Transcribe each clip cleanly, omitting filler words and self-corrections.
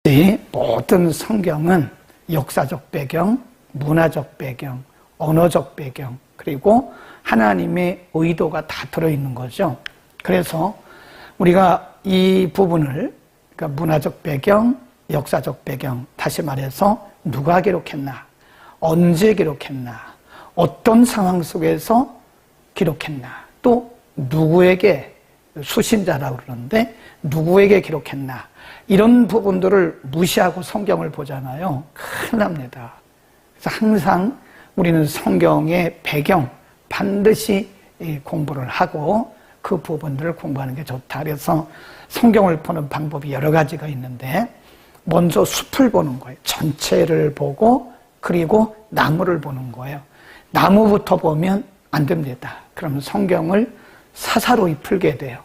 이 모든 성경은 역사적 배경, 문화적 배경, 언어적 배경, 그리고 하나님의 의도가 다 들어있는 거죠. 그래서 우리가 이 부분을, 그러니까 문화적 배경, 역사적 배경, 다시 말해서 누가 기록했나, 언제 기록했나, 어떤 상황 속에서 기록했나, 또 누구에게, 수신자라고 그러는데 누구에게 기록했나, 이런 부분들을 무시하고 성경을 보잖아요. 큰일 납니다. 그래서 항상 우리는 성경의 배경 반드시 공부를 하고 그 부분들을 공부하는 게 좋다. 그래서 성경을 보는 방법이 여러 가지가 있는데, 먼저 숲을 보는 거예요. 전체를 보고, 그리고 나무를 보는 거예요. 나무부터 보면 안 됩니다. 그러면 성경을 사사로이 풀게 돼요.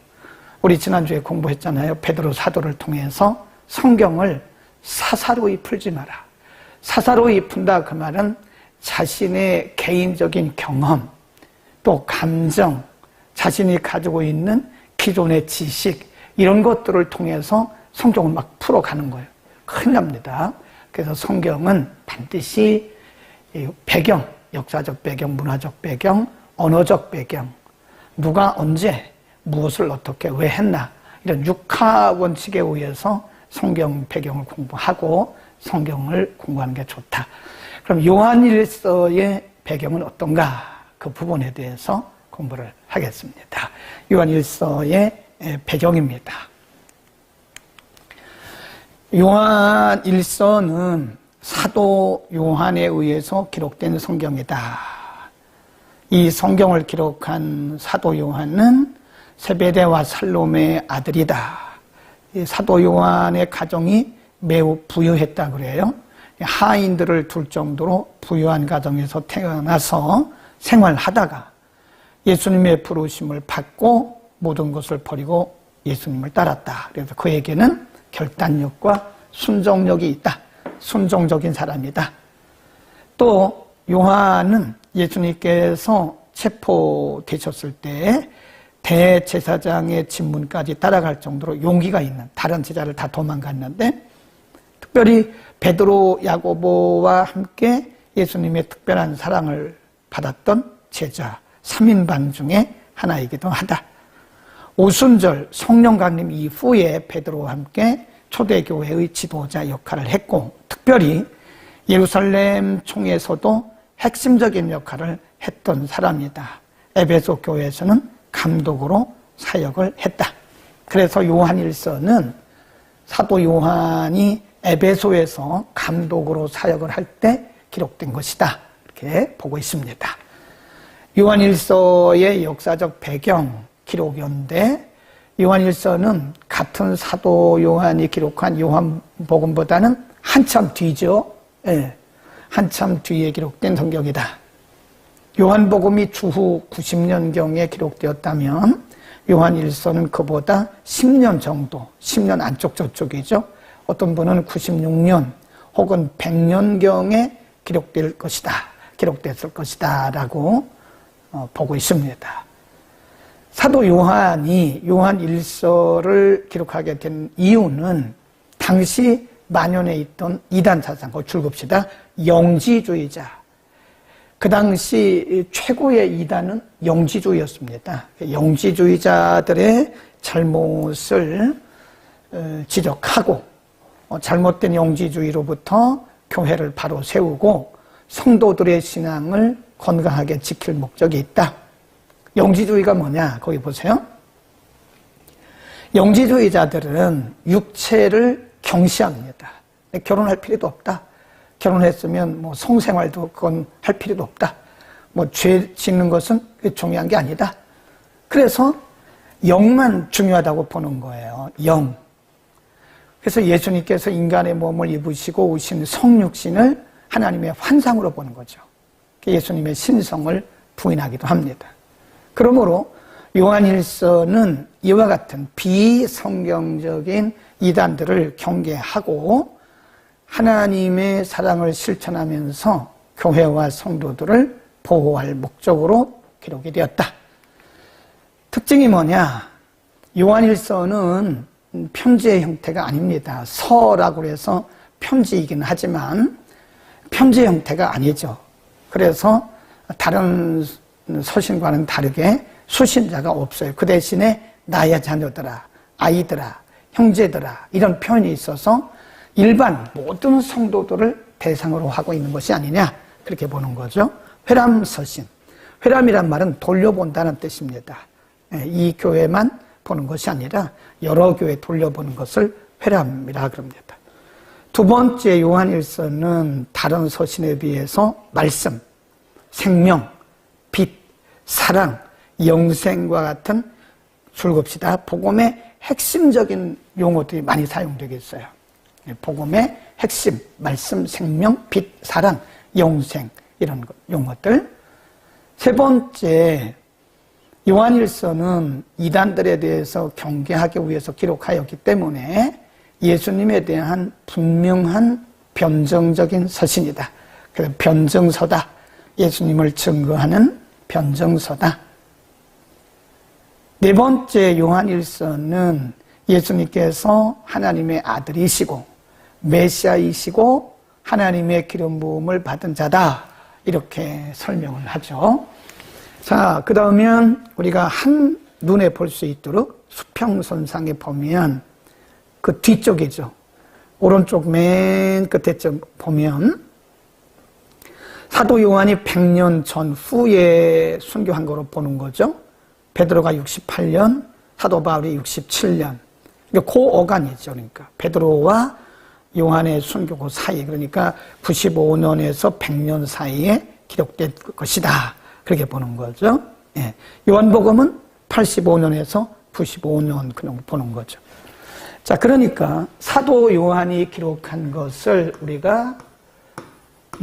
우리 지난주에 공부했잖아요. 베드로 사도를 통해서 성경을 사사로이 풀지 마라. 사사로이 푼다 그 말은 자신의 개인적인 경험, 또 감정, 자신이 가지고 있는 기존의 지식, 이런 것들을 통해서 성경을 막 풀어가는 거예요. 큰일 납니다. 그래서 성경은 반드시 배경, 역사적 배경, 문화적 배경, 언어적 배경, 누가 언제 무엇을 어떻게 왜 했나, 이런 육하 원칙에 의해서 성경 배경을 공부하고 성경을 공부하는 게 좋다. 그럼 요한일서의 배경은 어떤가, 그 부분에 대해서 공부를 하겠습니다. 요한일서의 배경입니다. 요한일서는 사도 요한에 의해서 기록된 성경이다. 이 성경을 기록한 사도 요한은 세베대와 살로메의 아들이다. 이 사도 요한의 가정이 매우 부유했다 그래요. 하인들을 둘 정도로 부유한 가정에서 태어나서 생활하다가 예수님의 부르심을 받고 모든 것을 버리고 예수님을 따랐다. 그래서 그에게는 결단력과 순종력이 있다. 순종적인 사람이다. 또 요한은 예수님께서 체포되셨을 때 대제사장의 집문까지 따라갈 정도로 용기가 있는, 다른 제자를 다 도망갔는데 특별히 베드로, 야고보와 함께 예수님의 특별한 사랑을 받았던 제자 3인방 중에 하나이기도 하다. 오순절 성령 강림 이후에 베드로와 함께 초대교회의 지도자 역할을 했고, 특별히 예루살렘 총에서도 핵심적인 역할을 했던 사람이다. 에베소 교회에서는 감독으로 사역을 했다. 그래서 요한일서는 사도 요한이 에베소에서 감독으로 사역을 할 때 기록된 것이다. 이렇게 보고 있습니다. 요한일서의 역사적 배경 기록인데, 요한일서는 같은 사도 요한이 기록한 요한복음보다는 한참 뒤죠. 예, 한참 뒤에 기록된 성경이다. 요한복음이 주후 90년경에 기록되었다면 요한일서는 그보다 10년 정도, 10년 안쪽 저쪽이죠. 어떤 분은 96년 혹은 100년경에 기록될 것이다, 기록됐을 것이다 라고 보고 있습니다. 사도 요한이 요한일서를 기록하게 된 이유는 당시 만연해 있던 이단 사상, 줄급시다, 영지주의자. 그 당시 최고의 이단은 영지주의였습니다. 영지주의자들의 잘못을 지적하고 잘못된 영지주의로부터 교회를 바로 세우고 성도들의 신앙을 건강하게 지킬 목적이 있다. 영지주의가 뭐냐? 거기 보세요. 영지주의자들은 육체를 경시합니다. 결혼할 필요도 없다. 결혼했으면 뭐 성생활도 그건 할 필요도 없다. 뭐 죄 짓는 것은 중요한 게 아니다. 그래서 영만 중요하다고 보는 거예요. 영. 그래서 예수님께서 인간의 몸을 입으시고 오신 성육신을 하나님의 환상으로 보는 거죠. 예수님의 신성을 부인하기도 합니다. 그러므로 요한일서는 이와 같은 비성경적인 이단들을 경계하고 하나님의 사랑을 실천하면서 교회와 성도들을 보호할 목적으로 기록이 되었다. 특징이 뭐냐? 요한일서는 편지의 형태가 아닙니다. 서라고 해서 편지이긴 하지만 편지의 형태가 아니죠. 그래서 다른 서신과는 다르게 수신자가 없어요. 그 대신에 나의 자녀들아, 아이들아, 형제들아 이런 표현이 있어서 일반 모든 성도들을 대상으로 하고 있는 것이 아니냐 그렇게 보는 거죠. 회람서신. 회람이란 말은 돌려본다는 뜻입니다. 이 교회만 보는 것이 아니라 여러 교회 돌려보는 것을 회람이라 그럽니다. 두 번째 요한일서는 다른 서신에 비해서 말씀, 생명, 빛, 사랑, 영생과 같은 줄겁시다. 복음의 핵심적인 용어들이 많이 사용되고 있어요. 복음의 핵심, 말씀, 생명, 빛, 사랑, 영생 이런 용어들. 세 번째, 요한일서는 이단들에 대해서 경계하기 위해서 기록하였기 때문에 예수님에 대한 분명한 변증적인 서신이다. 그래서 변증서다. 예수님을 증거하는 변증서다. 네 번째 요한일서는 예수님께서 하나님의 아들이시고 메시아이시고 하나님의 기름 부음을 받은 자다. 이렇게 설명을 하죠. 자, 그 다음엔 우리가 한 눈에 볼 수 있도록 수평선상에 보면 그 뒤쪽이죠. 오른쪽 맨 끝에 좀 보면 사도 요한이 100년 전후에 순교한 거로 보는 거죠. 베드로가 68년, 사도 바울이 67년. 그 어간이죠. 그러니까 베드로와 요한의 순교 그 사이, 그러니까 95년에서 100년 사이에 기록된 것이다. 그렇게 보는 거죠. 예. 요한복음은 85년에서 95년 그런 거 보는 거죠. 자, 그러니까 사도 요한이 기록한 것을 우리가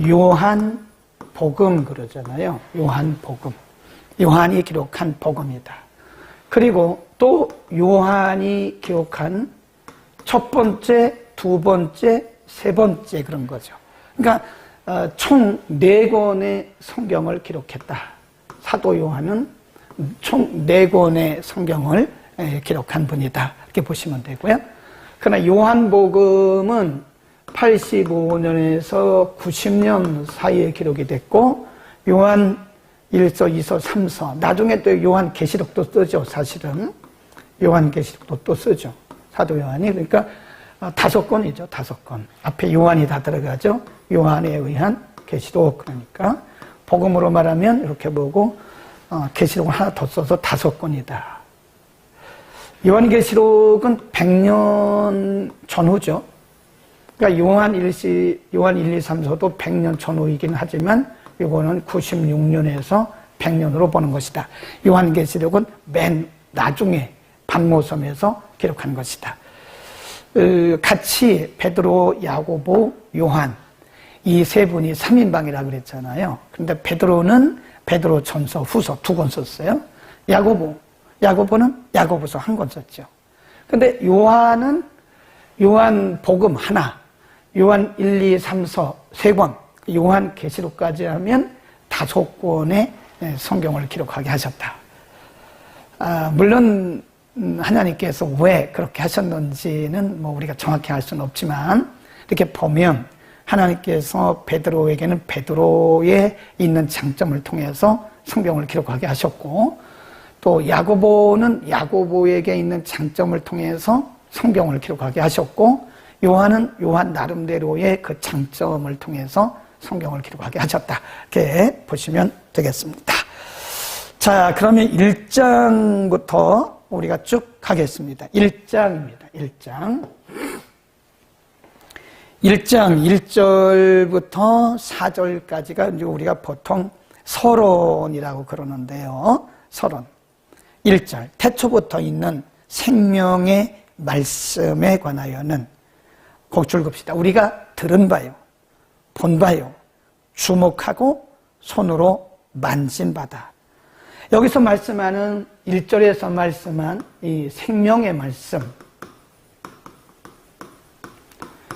요한복음 그러잖아요. 요한복음. 요한이 기록한 복음이다. 그리고 또 요한이 기록한 첫 번째, 두 번째, 세 번째 그런 거죠. 그러니까 총 4권의 성경을 기록했다. 사도 요한은 총 4권의 성경을 기록한 분이다. 이렇게 보시면 되고요. 그러나 요한복음은 85년에서 90년 사이에 기록이 됐고 요한 1서, 2서, 3서 나중에 또 요한 계시록도 쓰죠. 사실은 요한 계시록도 또 쓰죠. 사도 요한이. 그러니까 5권이죠. 5권. 앞에 요한이 다 들어가죠. 요한에 의한 계시록. 그러니까 복음으로 말하면 이렇게 보고 계시록을 하나 더 써서 5권이다. 요한계시록은 100년 전후죠. 그러니까 요한 1, 2, 3서도 100년 전후이긴 하지만 이거는 96년에서 100년으로 보는 것이다. 요한계시록은 맨 나중에 반모섬에서 기록한 것이다. 같이 베드로, 야고보, 요한 이 세 분이 3인방이라고 그랬잖아요. 그런데 베드로는 베드로 전서, 후서 2권 썼어요. 야고보는 야고보서 1권 썼죠. 근데 요한은 요한 복음 하나, 요한 1, 2, 3서 3권, 요한 계시록까지 하면 5권의 성경을 기록하게 하셨다. 물론 하나님께서 왜 그렇게 하셨는지는 뭐 우리가 정확히 알 수는 없지만 이렇게 보면 하나님께서 베드로에게는 베드로에 있는 장점을 통해서 성경을 기록하게 하셨고 또 야고보는 야고보에게 있는 장점을 통해서 성경을 기록하게 하셨고 요한은 요한 나름대로의 그 장점을 통해서 성경을 기록하게 하셨다. 이렇게 보시면 되겠습니다. 자, 그러면 1장부터 우리가 쭉 가겠습니다. 1장입니다. 1장 1절부터 4절까지가 이제 우리가 보통 서론이라고 그러는데요. 서론. 1절. 태초부터 있는 생명의 말씀에 관하여는 곡줄 긋읍시다. 우리가 들은 바요, 본 바요, 주목하고 손으로 만진 바다. 여기서 말씀하는 1절에서 말씀한 이 생명의 말씀,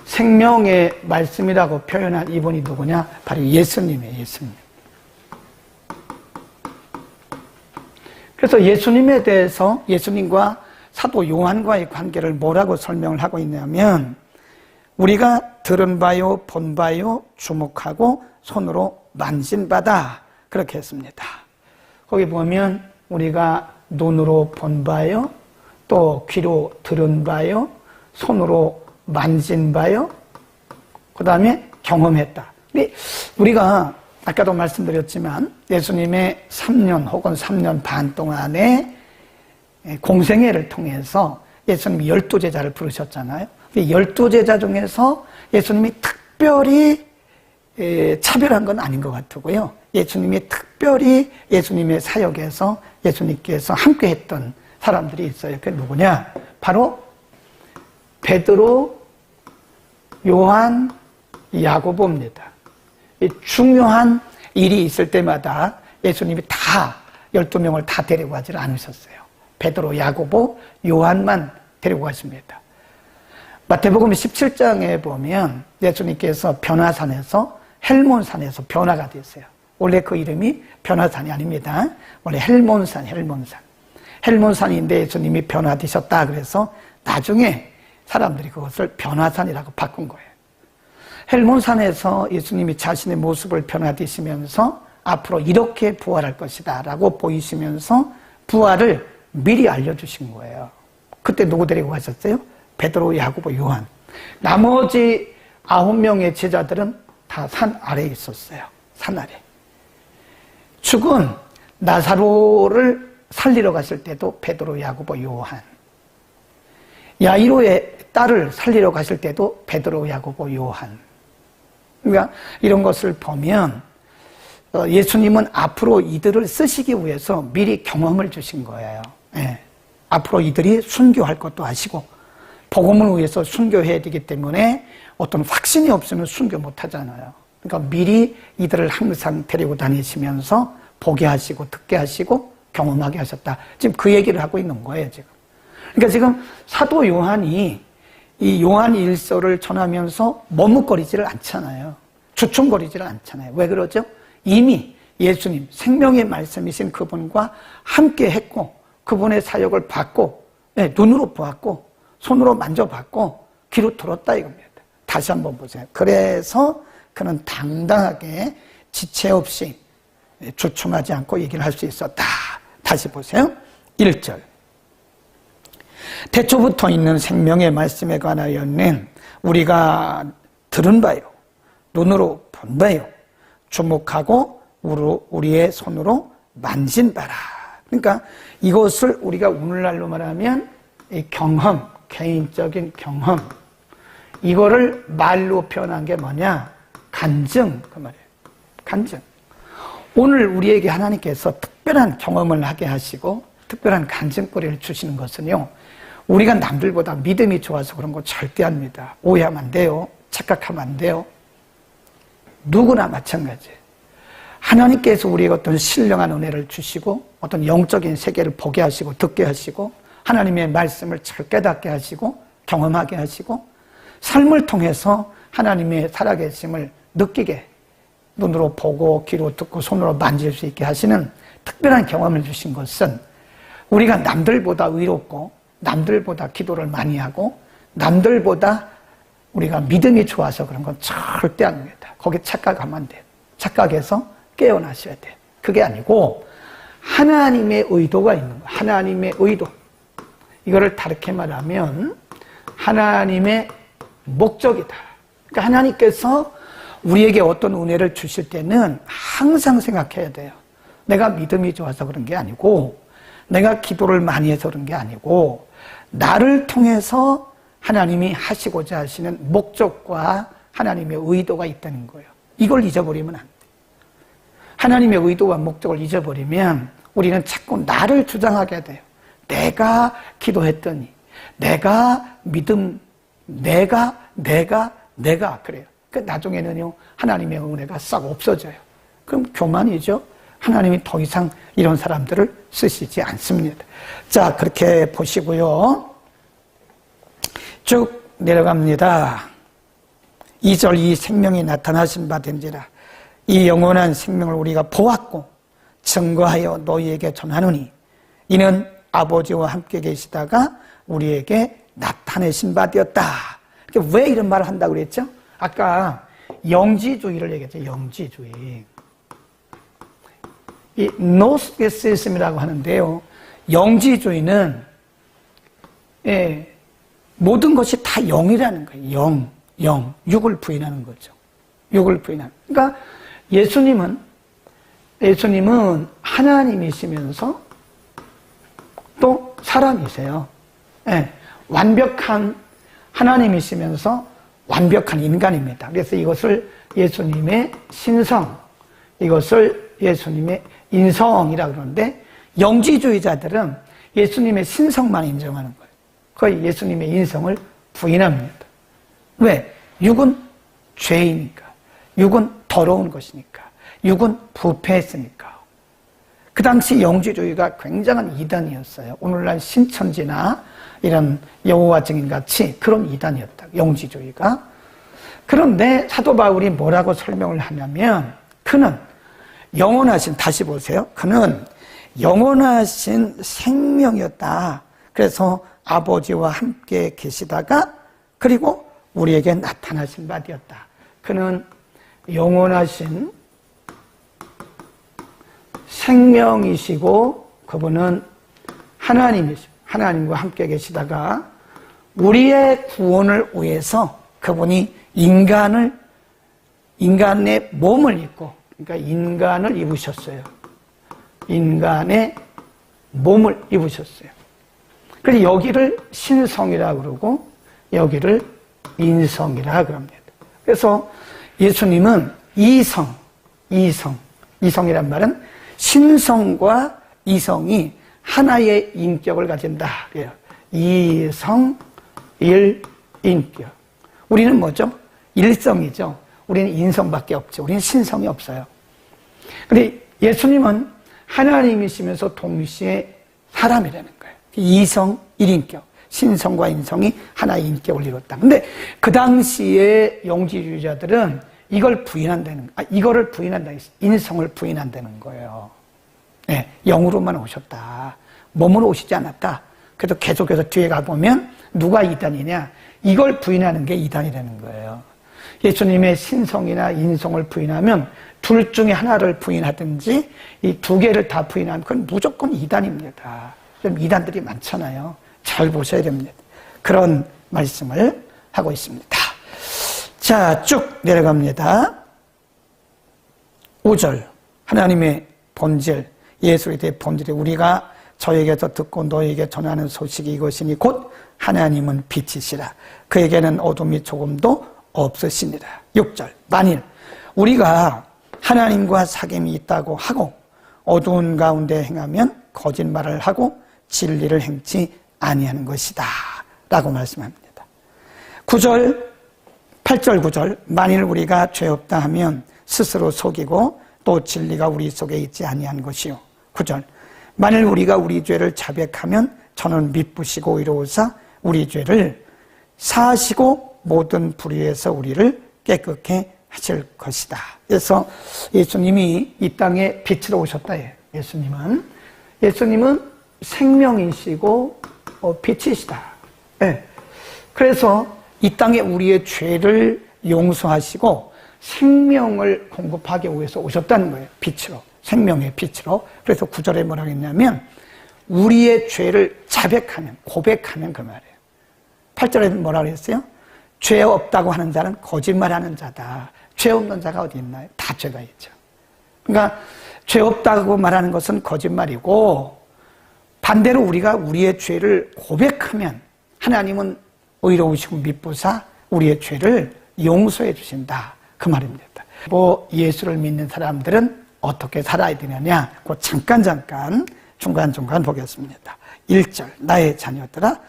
생명의 말씀이라고 표현한 이분이 누구냐? 바로 예수님이에요. 예수님. 그래서 예수님에 대해서 예수님과 사도 요한과의 관계를 뭐라고 설명을 하고 있냐면 우리가 들은 바요, 본 바요, 주목하고 손으로 만진 바다 그렇게 했습니다. 거기 보면 우리가 눈으로 본 바요, 또 귀로 들은 바요, 손으로 만진 바요, 그 다음에 경험했다. 우리가 아까도 말씀드렸지만 예수님의 3년 혹은 3년 반 동안의 공생애를 통해서 예수님이 12제자를 부르셨잖아요. 12제자 중에서 예수님이 특별히 차별한 건 아닌 것 같고요. 예수님이 특별히 예수님의 사역에서 예수님께서 함께 했던 사람들이 있어요. 그게 누구냐? 바로 베드로, 요한, 야고보입니다. 중요한 일이 있을 때마다 예수님이 다 12명을 다 데리고 가지를 않으셨어요. 베드로, 야고보, 요한만 데리고 가십니다. 마태복음 17장에 보면 예수님께서 변화산에서 헬몬산에서 변화가 됐어요. 원래 그 이름이 변화산이 아닙니다. 원래 헬몬산인데 예수님이 변화되셨다 그래서 나중에 사람들이 그것을 변화산이라고 바꾼 거예요. 헬몬산에서 예수님이 자신의 모습을 변화되시면서 앞으로 이렇게 부활할 것이다 라고 보이시면서 부활을 미리 알려주신 거예요. 그때 누구 데리고 가셨어요? 베드로, 야고보, 요한. 나머지 9명의 제자들은 다 산 아래에 있었어요. 산 아래. 죽은 나사로를 살리러 갔을 때도 베드로, 야고보, 요한. 야이로의 딸을 살리러 가실 때도 베드로, 야고보, 요한. 그러니까 이런 것을 보면 예수님은 앞으로 이들을 쓰시기 위해서 미리 경험을 주신 거예요. 예. 앞으로 이들이 순교할 것도 아시고 복음을 위해서 순교해야 되기 때문에 어떤 확신이 없으면 순교 못 하잖아요. 그러니까 미리 이들을 항상 데리고 다니시면서 보게 하시고 듣게 하시고 경험하게 하셨다. 지금 그 얘기를 하고 있는 거예요, 지금. 그러니까 지금 사도 요한이 이 요한 1서를 전하면서 머뭇거리지를 않잖아요. 주춤거리지를 않잖아요. 왜 그러죠? 이미 예수님, 생명의 말씀이신 그분과 함께 했고 그분의 사역을 받고 눈으로 보았고 손으로 만져봤고 귀로 들었다 이겁니다. 다시 한번 보세요. 그래서 그는 당당하게 지체 없이 주춤하지 않고 얘기를 할 수 있었다. 다시 보세요. 1절. 태초부터 있는 생명의 말씀에 관하여는 우리가 들은 바요, 눈으로 본 바요, 주목하고 우리의 손으로 만진 바라. 그러니까 이것을 우리가 오늘날로 말하면 이 경험, 개인적인 경험, 이거를 말로 표현한 게 뭐냐? 간증, 그 말이에요. 간증. 오늘 우리에게 하나님께서 특별한 경험을 하게 하시고 특별한 간증거리를 주시는 것은요, 우리가 남들보다 믿음이 좋아서 그런 거 절대 아닙니다. 오해하면 안 돼요. 착각하면 안 돼요. 누구나 마찬가지예요. 하나님께서 우리에게 어떤 신령한 은혜를 주시고 어떤 영적인 세계를 보게 하시고 듣게 하시고 하나님의 말씀을 잘 깨닫게 하시고 경험하게 하시고 삶을 통해서 하나님의 살아계심을 느끼게 눈으로 보고 귀로 듣고 손으로 만질 수 있게 하시는 특별한 경험을 주신 것은 우리가 남들보다 의롭고 남들보다 기도를 많이 하고 남들보다 우리가 믿음이 좋아서 그런 건 절대 아닙니다. 거기에 착각하면 안 돼요. 착각해서 깨어나셔야 돼요. 그게 아니고 하나님의 의도가 있는 거예요. 하나님의 의도. 이거를 다르게 말하면 하나님의 목적이다. 그러니까 하나님께서 우리에게 어떤 은혜를 주실 때는 항상 생각해야 돼요. 내가 믿음이 좋아서 그런 게 아니고 내가 기도를 많이 해서 그런 게 아니고 나를 통해서 하나님이 하시고자 하시는 목적과 하나님의 의도가 있다는 거예요. 이걸 잊어버리면 안 돼요. 하나님의 의도와 목적을 잊어버리면 우리는 자꾸 나를 주장하게 돼요. 내가 기도했더니 내가 믿음 내가 그래요. 나중에는요 하나님의 은혜가 싹 없어져요. 그럼 교만이죠. 하나님이 더 이상 이런 사람들을 쓰시지 않습니다. 자, 그렇게 보시고요. 쭉 내려갑니다. 2절 이 생명이 나타나신 바 된지라 이 영원한 생명을 우리가 보았고 증거하여 너희에게 전하노니 이는 아버지와 함께 계시다가 우리에게 나타내신 바 되었다. 왜 이런 말을 한다고 그랬죠? 아까 영지주의를 얘기했죠. 영지주의. 이 노스티시즘이라고 하는데요. 영지주의는 모든 것이 다 영이라는 거예요. 영. 육을 부인하는 거죠. 육을 부인하는. 그러니까 예수님은 하나님이시면서 또 사람이세요. 완벽한 하나님이시면서 완벽한 인간입니다. 그래서 이것을 예수님의 신성, 이것을 예수님의 인성이라고 그러는데, 영지주의자들은 예수님의 신성만 인정하는 거예요. 거의 예수님의 인성을 부인합니다. 왜? 육은 죄이니까. 육은 더러운 것이니까. 육은 부패했으니까. 그 당시 영지주의가 굉장한 이단이었어요. 오늘날 신천지나 이런 여호와 증인같이 그런 이단이었다. 영지주의가. 그런데 사도 바울이 뭐라고 설명을 하냐면, 그는 영원하신, 다시 보세요. 그는 영원하신 생명이었다. 그래서 아버지와 함께 계시다가 그리고 우리에게 나타나신 바 되었다. 그는 영원하신 생명이시고 그분은 하나님이시고 하나님과 함께 계시다가 우리의 구원을 위해서 그분이 인간의 몸을 입고, 그러니까 인간을 입으셨어요. 인간의 몸을 입으셨어요. 그래서 여기를 신성이라고 그러고 여기를 인성이라고 합니다. 그래서 예수님은 이성이란 말은 신성과 이성이 하나의 인격을 가진다. 이성, 일인격. 우리는 뭐죠? 일성이죠. 우리는 인성밖에 없죠. 우리는 신성이 없어요. 근데 예수님은 하나님이시면서 동시에 사람이라는 거예요. 이성, 일인격. 신성과 인성이 하나의 인격을 이뤘다. 근데 그 당시에 영지주의자들은 이거를 부인한다. 인성을 부인한다는 거예요. 네, 영으로만 오셨다. 몸으로 오시지 않았다. 그래도 계속해서 뒤에 가보면 누가 이단이냐? 이걸 부인하는 게 이단이라는 거예요. 예수님의 신성이나 인성을 부인하면 둘 중에 하나를 부인하든지 이 두 개를 다 부인하면 그건 무조건 이단입니다. 좀 이단들이 많잖아요. 잘 보셔야 됩니다. 그런 말씀을 하고 있습니다. 자, 쭉 내려갑니다. 5절. 하나님의 본질, 예수에 대해 본질이 우리가 저에게서 듣고 너에게 전하는 소식이 이것이니 곧 하나님은 빛이시라. 그에게는 어둠이 조금도 없으시니라. 6절. 만일 우리가 하나님과 사귐이 있다고 하고 어두운 가운데 행하면 거짓말을 하고 진리를 행치 아니하는 것이다 라고 말씀합니다. 8절 9절. 만일 우리가 죄 없다 하면 스스로 속이고 또 진리가 우리 속에 있지 아니한 것이요. 9절. 만일 우리가 우리 죄를 자백하면 저는 미쁘시고 의로우사 우리 죄를 사하시고 모든 불의에서 우리를 깨끗게 하실 것이다. 그래서 예수님이 이 땅에 빛으로 오셨다. 예수님은 생명이시고 빛이시다. 네. 그래서 이 땅에 우리의 죄를 용서하시고 생명을 공급하기 위해서 오셨다는 거예요. 빛으로. 생명의 빛으로. 그래서 9절에 뭐라고 했냐면 우리의 죄를 자백하면, 고백하면 그 말이에요. 8절에 뭐라고 했어요? 죄 없다고 하는 자는 거짓말하는 자다. 죄 없는 자가 어디 있나요? 다 죄가 있죠. 그러니까 죄 없다고 말하는 것은 거짓말이고, 반대로 우리가 우리의 죄를 고백하면 하나님은 의로우시고 미쁘사 우리의 죄를 용서해 주신다. 그 말입니다. 예수를 믿는 사람들은 어떻게 살아야 되느냐? 그 잠깐 중간중간 보겠습니다. 1절. 나의 자녀들아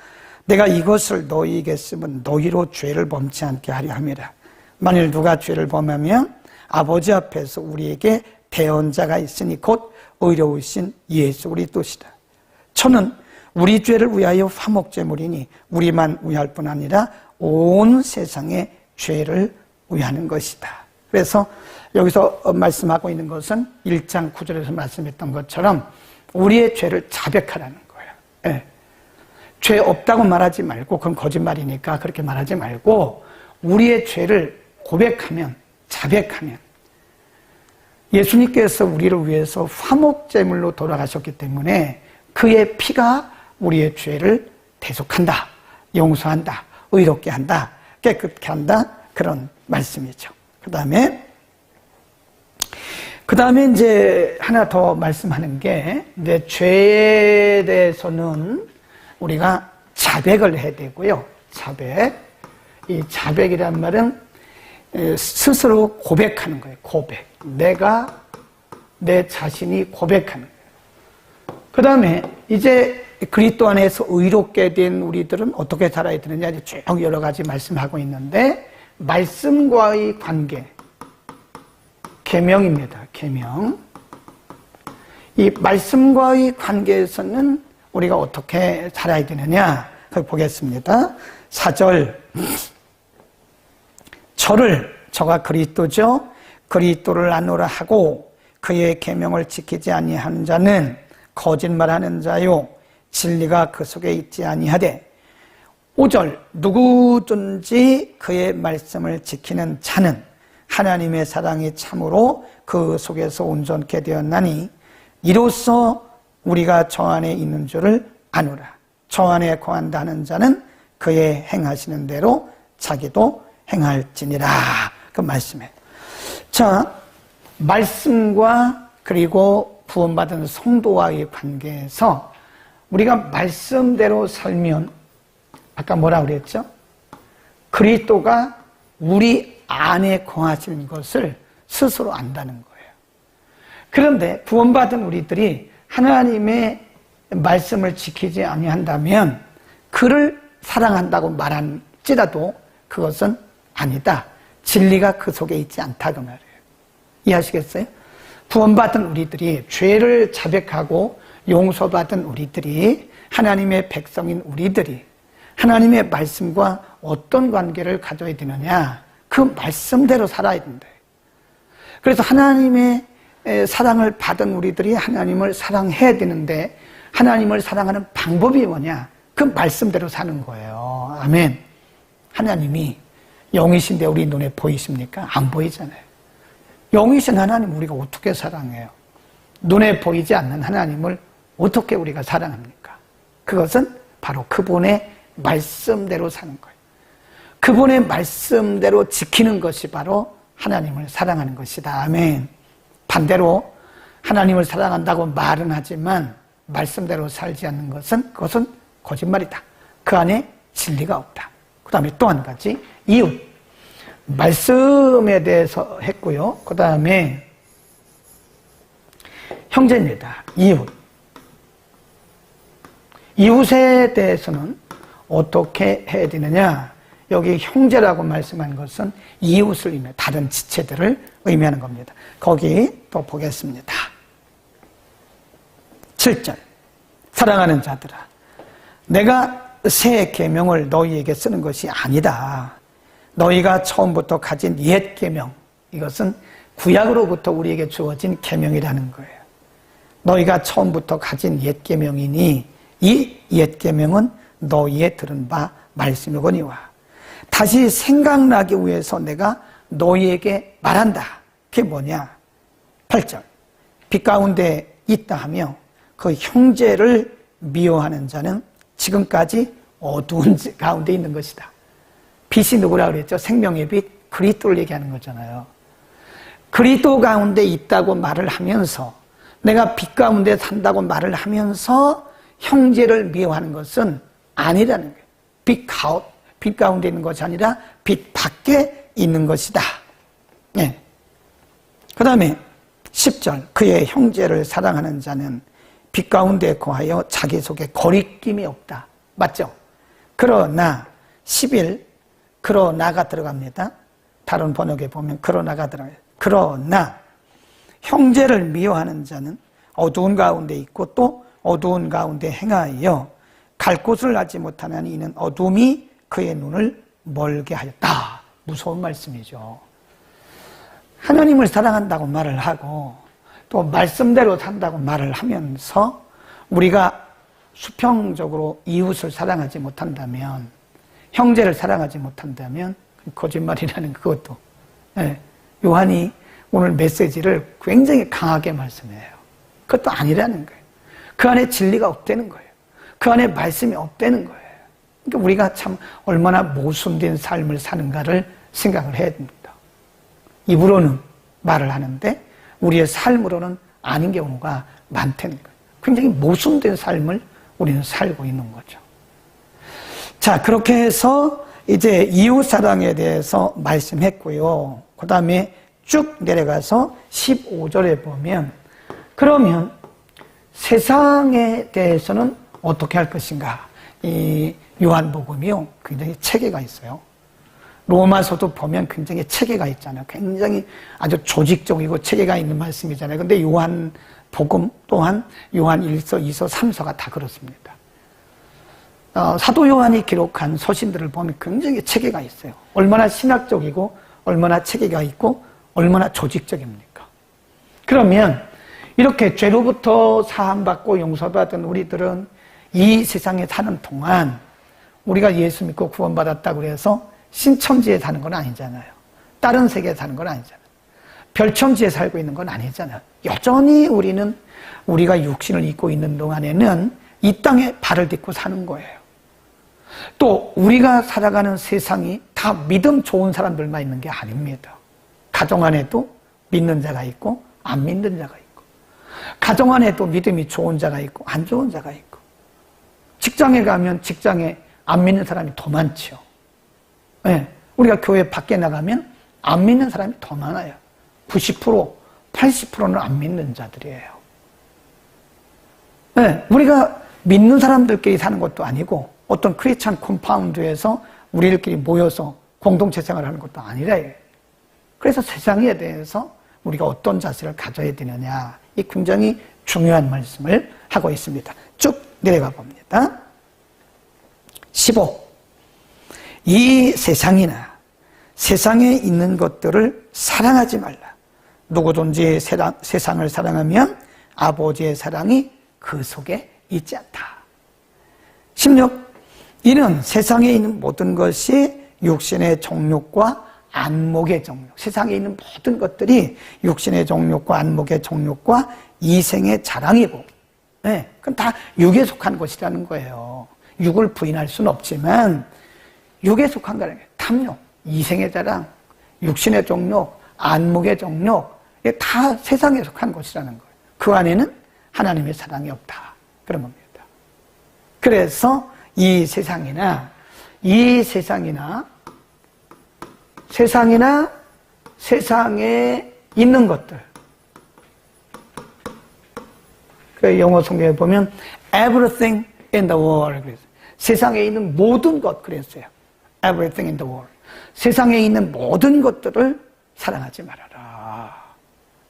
내가 이것을 너희에게 쓰면 너희로 죄를 범치 않게 하려 함이라. 만일 누가 죄를 범하면 아버지 앞에서 우리에게 대언자가 있으니 곧 의로우신 예수 그리스도시다. 저는 우리 죄를 위하여 화목제물이니 우리만 위할 뿐 아니라 온 세상의 죄를 위하는 것이다. 그래서 여기서 말씀하고 있는 것은 1장 9절에서 말씀했던 것처럼 우리의 죄를 자백하라는 거예요. 예. 죄 없다고 말하지 말고, 그건 거짓말이니까 그렇게 말하지 말고, 우리의 죄를 고백하면, 자백하면, 예수님께서 우리를 위해서 화목제물로 돌아가셨기 때문에 그의 피가 우리의 죄를 대속한다, 용서한다, 의롭게 한다, 깨끗게 한다, 그런 말씀이죠. 그 다음에 이제 하나 더 말씀하는 게, 이제 죄에 대해서는 우리가 자백을 해야 되고요. 자백. 이 자백이란 말은 스스로 고백하는 거예요. 고백. 내가 내 자신이 고백하는 거예요. 그 다음에 이제 그리스도 안에서 의롭게 된 우리들은 어떻게 살아야 되느냐, 쭉 여러 가지 말씀하고 있는데, 말씀과의 관계, 계명입니다. 계명. 이 말씀과의 관계에서는 우리가 어떻게 살아야 되느냐, 그걸 보겠습니다. 4절. 저가 그리스도죠. 그리스도를 아노라 하고 그의 계명을 지키지 아니하는 자는 거짓말하는 자요, 진리가 그 속에 있지 아니하되. 5절. 누구든지 그의 말씀을 지키는 자는 하나님의 사랑이 참으로 그 속에서 온전케 되었나니 이로써 우리가 저 안에 있는 줄을 아노라. 저 안에 거한다 하는 자는 그의 행하시는 대로 자기도 행할지니라. 그 말씀이에요. 자, 말씀과 그리고 구원받은 성도와의 관계에서 우리가 말씀대로 살면, 아까 뭐라 그랬죠? 그리스도가 우리 안에 거하시는 것을 스스로 안다는 거예요. 그런데 구원받은 우리들이 하나님의 말씀을 지키지 아니한다면 그를 사랑한다고 말할지라도 그것은 아니다. 진리가 그 속에 있지 않다, 그 말이에요. 이해하시겠어요? 구원받은 우리들이, 죄를 자백하고 용서받은 우리들이, 하나님의 백성인 우리들이 하나님의 말씀과 어떤 관계를 가져야 되느냐, 그 말씀대로 살아야 된다. 그래서 하나님의 사랑을 받은 우리들이 하나님을 사랑해야 되는데, 하나님을 사랑하는 방법이 뭐냐? 그 말씀대로 사는 거예요. 아멘. 하나님이 영이신데 우리 눈에 보이십니까? 안 보이잖아요. 영이신 하나님 우리가 어떻게 사랑해요? 눈에 보이지 않는 하나님을 어떻게 우리가 사랑합니까? 그것은 바로 그분의 말씀대로 사는 거예요. 그분의 말씀대로 지키는 것이 바로 하나님을 사랑하는 것이다. 아멘. 반대로 하나님을 사랑한다고 말은 하지만 말씀대로 살지 않는 것은, 그것은 거짓말이다. 그 안에 진리가 없다. 그 다음에 또 한 가지, 이웃. 말씀에 대해서 했고요. 그 다음에 형제입니다. 이웃. 이웃에 대해서는 어떻게 해야 되느냐? 여기 형제라고 말씀한 것은 이웃을 의미해, 다른 지체들을 의미하는 겁니다. 거기 또 보겠습니다. 7절. 사랑하는 자들아, 내가 새 계명을 너희에게 쓰는 것이 아니다. 너희가 처음부터 가진 옛 계명, 이것은 구약으로부터 우리에게 주어진 계명이라는 거예요. 너희가 처음부터 가진 옛 계명이니 이 옛 계명은 너희의 들은 바 말씀이거니와 다시 생각나기 위해서 내가 너희에게 말한다. 그게 뭐냐? 8절. 빛 가운데 있다 하며 그 형제를 미워하는 자는 지금까지 어두운 가운데 있는 것이다. 빛이 누구라 그랬죠? 생명의 빛, 그리스도를 얘기하는 거잖아요. 그리스도 가운데 있다고 말을 하면서, 내가 빛 가운데 산다고 말을 하면서 형제를 미워하는 것은 아니라는 거예요. 빛 가운데 있는 것이 아니라 빛 밖에 있는 것이다. 네. 그 다음에 10절. 그의 형제를 사랑하는 자는 빛 가운데 거하여 자기 속에 거리낌이 없다. 맞죠? 그러나 11. 그러나가 들어갑니다. 다른 번역에 보면 그러나가 들어가요. 그러나 형제를 미워하는 자는 어두운 가운데 있고 또 어두운 가운데 행하여 갈 곳을 알지 못하는 이는 어둠이 그의 눈을 멀게 하였다. 무서운 말씀이죠. 하나님을 사랑한다고 말을 하고 또 말씀대로 산다고 말을 하면서 우리가 수평적으로 이웃을 사랑하지 못한다면, 형제를 사랑하지 못한다면 거짓말이라는 그것도. 네. 요한이 오늘 메시지를 굉장히 강하게 말씀해요. 그것도 아니라는 거예요. 그 안에 진리가 없다는 거예요. 그 안에 말씀이 없다는 거예요. 그러니까 우리가 참 얼마나 모순된 삶을 사는가를 생각을 해야 됩니다. 입으로는 말을 하는데 우리의 삶으로는 아닌 경우가 많다는 거예요. 굉장히 모순된 삶을 우리는 살고 있는 거죠. 자, 그렇게 해서 이제 이웃사랑에 대해서 말씀했고요. 그 다음에 쭉 내려가서 15절에 보면, 그러면 세상에 대해서는 어떻게 할 것인가? 이 요한복음이요, 굉장히 체계가 있어요. 로마서도 보면 굉장히 체계가 있잖아요. 굉장히 아주 조직적이고 체계가 있는 말씀이잖아요. 근데 요한복음 또한 요한 1서, 2서, 3서가 다 그렇습니다. 사도 요한이 기록한 서신들을 보면 굉장히 체계가 있어요. 얼마나 신학적이고 얼마나 체계가 있고 얼마나 조직적입니까? 그러면 이렇게 죄로부터 사함받고 용서받은 우리들은 이 세상에 사는 동안 우리가 예수 믿고 구원받았다고 해서 신천지에 사는 건 아니잖아요. 다른 세계에 사는 건 아니잖아요. 별천지에 살고 있는 건 아니잖아요. 여전히 우리는 우리가 육신을 입고 있는 동안에는 이 땅에 발을 딛고 사는 거예요. 또 우리가 살아가는 세상이 다 믿음 좋은 사람들만 있는 게 아닙니다. 가정 안에도 믿는 자가 있고 안 믿는 자가 있고, 가정 안에도 믿음이 좋은 자가 있고 안 좋은 자가 있고, 직장에 가면 직장에 안 믿는 사람이 더 많죠. 네, 우리가 교회 밖에 나가면 안 믿는 사람이 더 많아요. 90%, 80%는 안 믿는 자들이에요. 네, 우리가 믿는 사람들끼리 사는 것도 아니고 어떤 크리스찬 컴파운드에서 우리들끼리 모여서 공동체 생활을 하는 것도 아니래요. 그래서 세상에 대해서 우리가 어떤 자세를 가져야 되느냐, 이 굉장히 중요한 말씀을 하고 있습니다. 쭉 내려가 봅니다. 15. 이 세상이나 세상에 있는 것들을 사랑하지 말라. 누구든지 세상을 사랑하면 아버지의 사랑이 그 속에 있지 않다. 16. 이는 세상에 있는 모든 것이 육신의 정욕과 안목의 정욕, 세상에 있는 모든 것들이 육신의 정욕과 안목의 정욕과 이생의 자랑이고, 네, 그건 다 육에 속한 것이라는 거예요. 육을 부인할 수는 없지만 육에 속한 거라는 거예요. 탐욕, 이생의 자랑, 육신의 정욕, 안목의 정욕, 이게 다 세상에 속한 것이라는 거예요. 그 안에는 하나님의 사랑이 없다, 그런 겁니다. 그래서 이 세상이나 세상에 있는 것들, 그 영어 성경에 보면 everything in the world 그랬어요. 세상에 있는 모든 것 그랬어요. everything in the world. 세상에 있는 모든 것들을 사랑하지 말아라.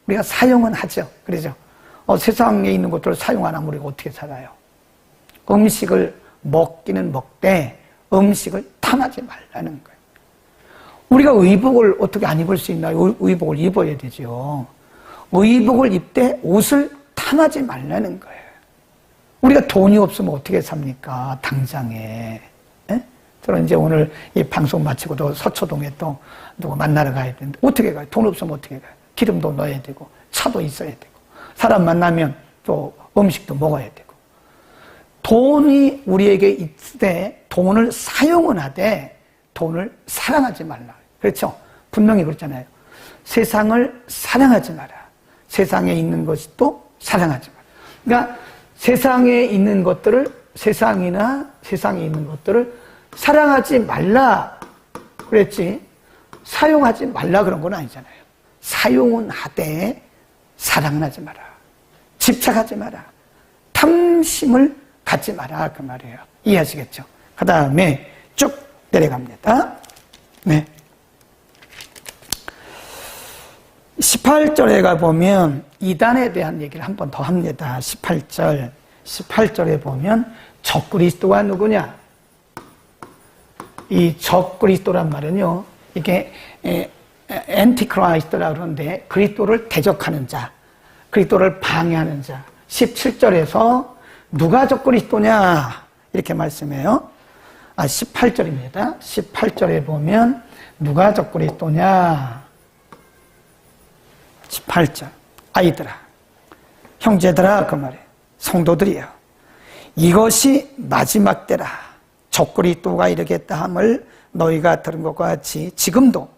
우리가 사용은 하죠. 그러죠. 세상에 있는 것들을 사용 안 하면 우리가 어떻게 살아요? 음식을 먹기는 먹되 음식을 탐하지 말라는 거예요. 우리가 의복을 어떻게 안 입을 수 있나요? 의복을 입어야 되죠. 의복을 입되 옷을 탐하지 말라는 거예요. 우리가 돈이 없으면 어떻게 삽니까? 당장에. 에? 저는 이제 오늘 이 방송 마치고도 서초동에 또 누구 만나러 가야 되는데 어떻게 가요? 돈 없으면 어떻게 가요? 기름도 넣어야 되고 차도 있어야 되고 사람 만나면 또 음식도 먹어야 되고, 돈이 우리에게 있을 때 돈을 사용은 하되 돈을 사랑하지 말라. 그렇죠? 분명히 그렇잖아요. 세상을 사랑하지 마라. 세상에 있는 것이 또 사랑하지 마라. 그러니까 세상에 있는 것들을, 세상이나 세상에 있는 것들을 사랑하지 말라 그랬지, 사용하지 말라 그런 건 아니잖아요. 사용은 하되 사랑은 하지 마라. 집착하지 마라. 탐심을 갖지 마라, 그 말이에요. 이해하시겠죠? 그 다음에 쭉 내려갑니다. 네. 18절에 가보면 이단에 대한 얘기를 한 번 더 합니다. 18절에 보면 적그리스도가 누구냐? 이 적그리스도란 말은요, 이게 엔티크라이스트라 그러는데 그리스도를 대적하는 자, 그리스도를 방해하는 자. 17절에서 누가 적그리스도냐 이렇게 말씀해요. 18절입니다. 18절에 보면 누가 적그리스도냐. 18절. 아이들아, 형제들아, 그 말에 성도들이여, 이것이 마지막 때라. 적그리스도가 이르겠다 함을 너희가 들은 것과 같이 지금도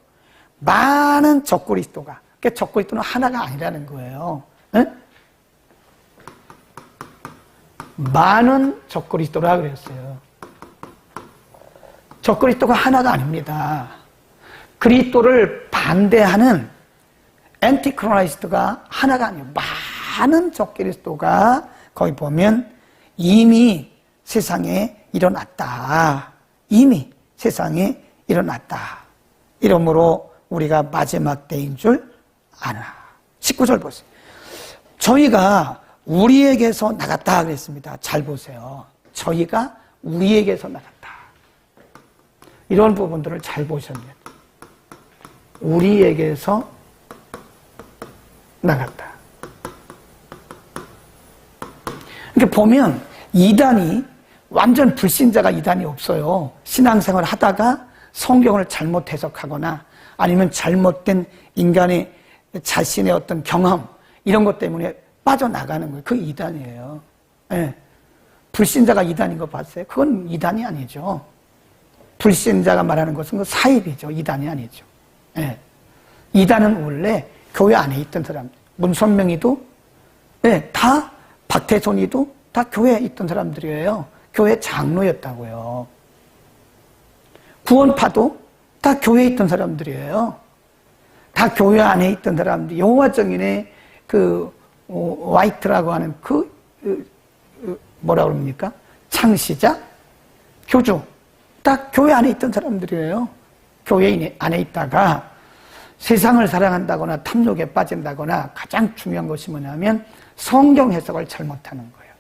많은 적그리스도가, 그러니까 적그리스도는 하나가 아니라는 거예요. 에? 많은 적그리스도라 그랬어요. 적그리스도가 하나가 아닙니다. 그리스도를 반대하는 엔티크라이스트가 하나가 아니에요. 많은 적그리스도가 거기 보면 이미 세상에 일어났다. 이미 세상에 일어났다. 이러므로 우리가 마지막 때인 줄 아나. 19절 보세요. 저희가 우리에게서 나갔다 그랬습니다. 잘 보세요. 저희가 우리에게서 나갔다. 이런 부분들을 잘 보셔야 돼요. 우리에게서 나갔다. 이렇게 보면 이단이, 완전 불신자가 이단이 없어요. 신앙생활을 하다가 성경을 잘못 해석하거나 아니면 잘못된 인간의 자신의 어떤 경험 이런 것 때문에 빠져나가는 거예요. 그게 이단이에요. 네. 불신자가 이단인 거 봤어요? 그건 이단이 아니죠. 불신자가 말하는 것은 그 사입이죠. 이단이 아니죠. 네. 이단은 원래 교회 안에 있던 사람들, 문선명이도, 네, 다 박태손이도 다 교회에 있던 사람들이에요. 교회 장로였다고요. 구원파도 다 교회에 있던 사람들이에요. 다 교회 안에 있던 사람들. 여호와 증인의 그 화이트라고 하는 뭐라 그럽니까? 창시자, 교주, 다 교회 안에 있던 사람들이에요. 교회 안에 있다가 세상을 사랑한다거나 탐욕에 빠진다거나 가장 중요한 것이 뭐냐면 성경 해석을 잘못하는 거예요.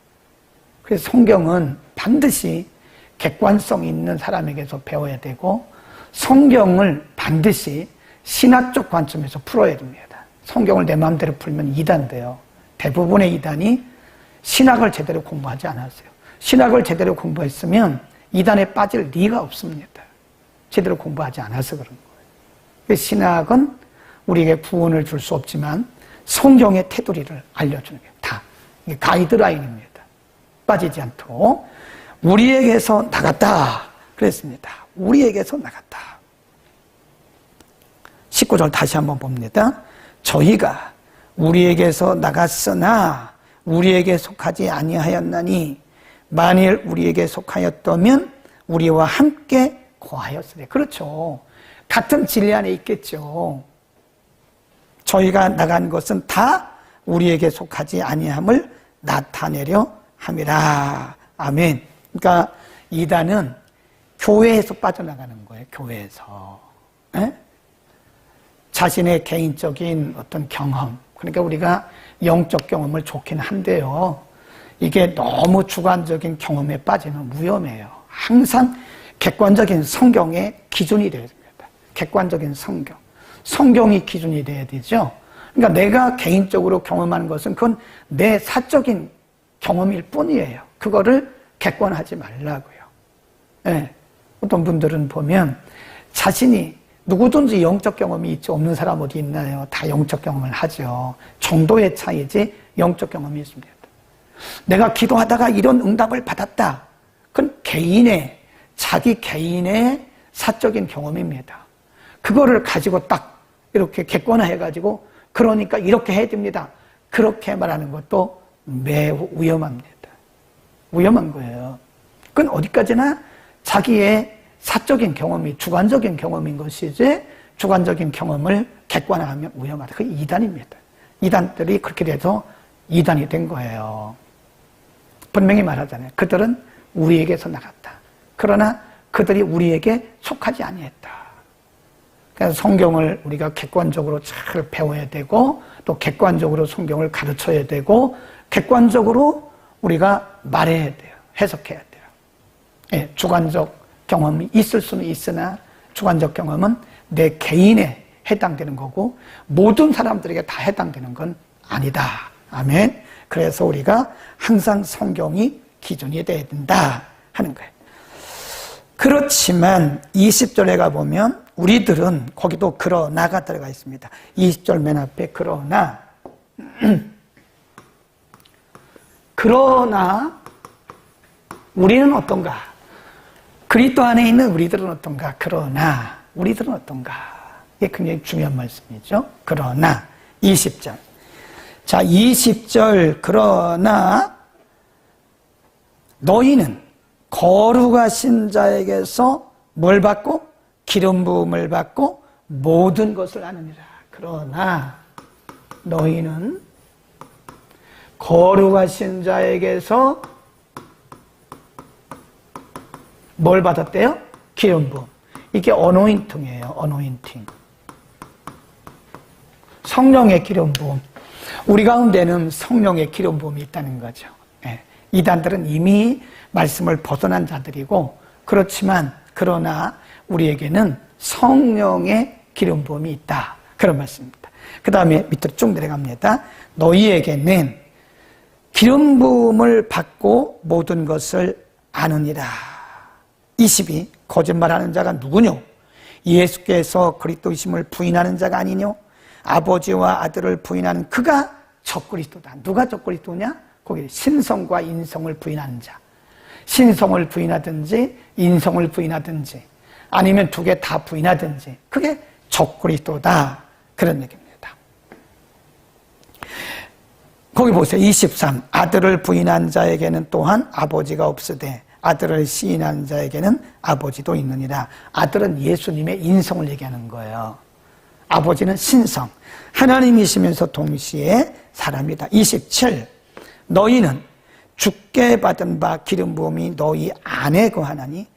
그래서 성경은 반드시 객관성 있는 사람에게서 배워야 되고 성경을 반드시 신학적 관점에서 풀어야 됩니다. 성경을 내 마음대로 풀면 이단돼요. 대부분의 이단이 신학을 제대로 공부하지 않았어요. 신학을 제대로 공부했으면 이단에 빠질 리가 없습니다. 제대로 공부하지 않아서 그런 거예요. 신학은 우리에게 구원을 줄 수 없지만 성경의 테두리를 알려주는 게 다 가이드라인입니다. 빠지지 않도록. 우리에게서 나갔다 그랬습니다. 우리에게서 나갔다. 19절 다시 한번 봅니다. 저희가 우리에게서 나갔으나 우리에게 속하지 아니하였나니 만일 우리에게 속하였다면 우리와 함께 거하였으리. 그렇죠. 같은 진리 안에 있겠죠. 저희가 나간 것은 다 우리에게 속하지 아니함을 나타내려 함이라. 아멘. 그러니까 이단은 교회에서 빠져나가는 거예요. 교회에서. 에? 자신의 개인적인 어떤 경험, 그러니까 우리가 영적 경험을 좋긴 한데요, 이게 너무 주관적인 경험에 빠지면 위험해요. 항상 객관적인 성경의 기준이 되어야 됩니다. 객관적인 성경. 성경이 기준이 돼야 되죠. 그러니까 내가 개인적으로 경험하는 것은 그건 내 사적인 경험일 뿐이에요. 그거를 객관하지 말라고요. 네. 어떤 분들은 보면 자신이 누구든지 영적 경험이 있지 없는 사람 어디 있나요? 다 영적 경험을 하죠. 정도의 차이지 영적 경험이 있습니다. 내가 기도하다가 이런 응답을 받았다. 그건 자기 개인의 사적인 경험입니다. 그거를 가지고 딱 이렇게 객관화해가지고 그러니까 이렇게 해야 됩니다. 그렇게 말하는 것도 매우 위험합니다. 위험한 거예요. 그건 어디까지나 자기의 사적인 경험이 주관적인 경험인 것이지 주관적인 경험을 객관화하면 위험하다. 그게 이단입니다. 이단들이 그렇게 돼서 이단이 된 거예요. 분명히 말하잖아요. 그들은 우리에게서 나갔다. 그러나 그들이 우리에게 속하지 아니했다. 그래서 성경을 우리가 객관적으로 잘 배워야 되고 또 객관적으로 성경을 가르쳐야 되고 객관적으로 우리가 말해야 돼요. 해석해야 돼요. 예, 주관적 경험이 있을 수는 있으나 주관적 경험은 내 개인에 해당되는 거고 모든 사람들에게 다 해당되는 건 아니다. 아멘. 그래서 우리가 항상 성경이 기준이 돼야 된다 하는 거예요. 그렇지만 20절에 가보면 우리들은 거기도 그러나가 들어가 있습니다. 20절 맨 앞에 그러나 그러나 우리는 어떤가? 그리스도 안에 있는 우리들은 어떤가? 그러나 우리들은 어떤가? 이게 굉장히 중요한 말씀이죠. 그러나 20절. 자, 20절 그러나 너희는 거룩하신 자에게서 뭘 받고? 기름 부음을 받고 모든 것을 아느니라. 그러나 너희는 거룩하신 자에게서 뭘 받았대요? 기름 부음. 이게 어노인팅이에요. 어노인팅. 성령의 기름 부음. 우리 가운데는 성령의 기름 부음이 있다는 거죠. 예. 이단들은 이미 말씀을 벗어난 자들이고, 그렇지만 그러나 우리에게는 성령의 기름 부음이 있다. 그런 말씀입니다. 그 다음에 밑으로 쭉 내려갑니다. 너희에게는 기름 부음을 받고 모든 것을 아느니라. 22. 거짓말하는 자가 누구뇨? 예수께서 그리스도이심을 부인하는 자가 아니뇨? 아버지와 아들을 부인하는 그가 적그리스도다. 누가 적그리스도냐? 거기 신성과 인성을 부인하는 자. 신성을 부인하든지 인성을 부인하든지 아니면 두 개 다 부인하든지 그게 적그리스도다. 그런 얘기입니다. 거기 보세요. 23. 아들을 부인한 자에게는 또한 아버지가 없으되 아들을 시인한 자에게는 아버지도 있느니라. 아들은 예수님의 인성을 얘기하는 거예요. 아버지는 신성, 하나님이시면서 동시에 사람이다. 27. 너희는 주께 받은 바 기름 부음이 너희 안에 거하나니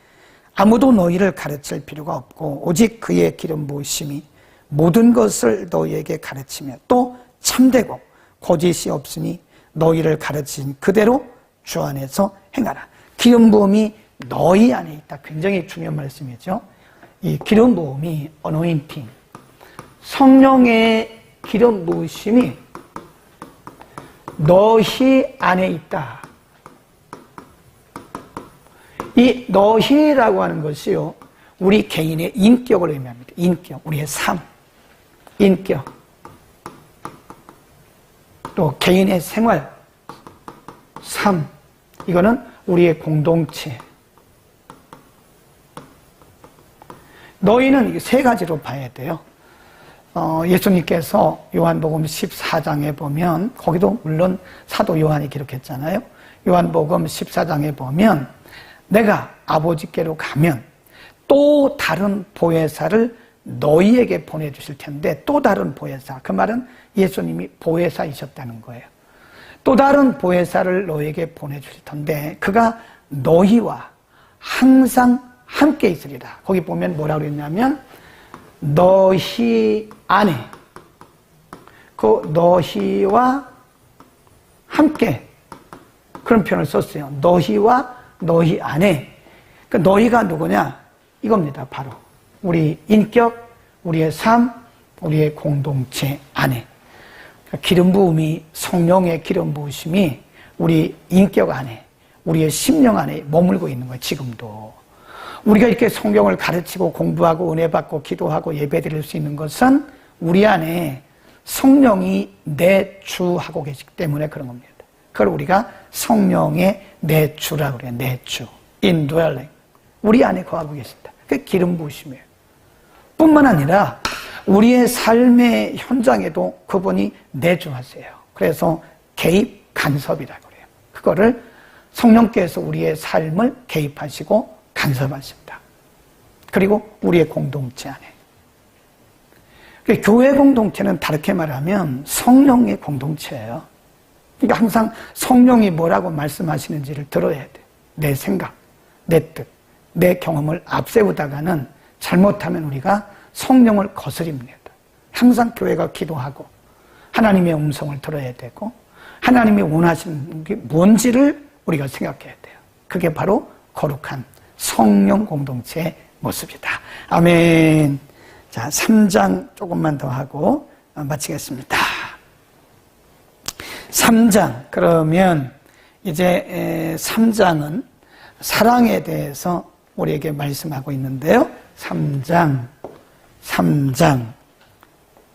아무도 너희를 가르칠 필요가 없고 오직 그의 기름 부으심이 모든 것을 너희에게 가르치며 또 참되고 거짓이 없으니 너희를 가르친 그대로 주 안에서 행하라. 기름 부음이 너희 안에 있다. 굉장히 중요한 말씀이죠. 이 기름 부음이 어노인팅, 성령의 기름 부으심이 너희 안에 있다. 이 너희라고 하는 것이요, 우리 개인의 인격을 의미합니다. 인격, 우리의 삶, 인격, 또 개인의 생활, 삶, 이거는 우리의 공동체. 너희는 세 가지로 봐야 돼요. 예수님께서 요한복음 14장에 보면, 거기도 물론 사도 요한이 기록했잖아요. 요한복음 14장에 보면 내가 아버지께로 가면 또 다른 보혜사를 너희에게 보내주실 텐데, 또 다른 보혜사, 그 말은 예수님이 보혜사이셨다는 거예요. 또 다른 보혜사를 너희에게 보내주실 텐데 그가 너희와 항상 함께 있으리라. 거기 보면 뭐라고 그랬냐면 너희 안에, 그 너희와 함께, 그런 표현을 썼어요. 너희와 너희 안에. 그 너희가 누구냐? 이겁니다. 바로 우리 인격, 우리의 삶, 우리의 공동체 안에. 기름 부음이, 성령의 기름 부으심이 우리 인격 안에, 우리의 심령 안에 머물고 있는 거예요. 지금도 우리가 이렇게 성경을 가르치고 공부하고 은혜 받고 기도하고 예배드릴 수 있는 것은 우리 안에 성령이 내주하고 계시기 때문에 그런 겁니다. 그걸 우리가 성령의 내주라고 그래요. 내주, indwelling, 우리 안에 거하고 계신다. 그게 기름 부으심이에요. 뿐만 아니라 우리의 삶의 현장에도 그분이 내주하세요. 그래서 개입 간섭이라고 그래요. 그거를 성령께서 우리의 삶을 개입하시고 간섭하십니다. 그리고 우리의 공동체 안에. 교회 공동체는 다르게 말하면 성령의 공동체예요. 그러니까 항상 성령이 뭐라고 말씀하시는지를 들어야 돼. 내 생각, 내 뜻, 내 경험을 앞세우다가는 잘못하면 우리가 성령을 거스립니다. 항상 교회가 기도하고 하나님의 음성을 들어야 되고 하나님이 원하시는 게 뭔지를 우리가 생각해야 돼요. 그게 바로 거룩한 성령 공동체의 모습이다. 아멘. 자, 3장 조금만 더 하고 마치겠습니다. 3장, 그러면 이제 3장은 사랑에 대해서 우리에게 말씀하고 있는데요. 3장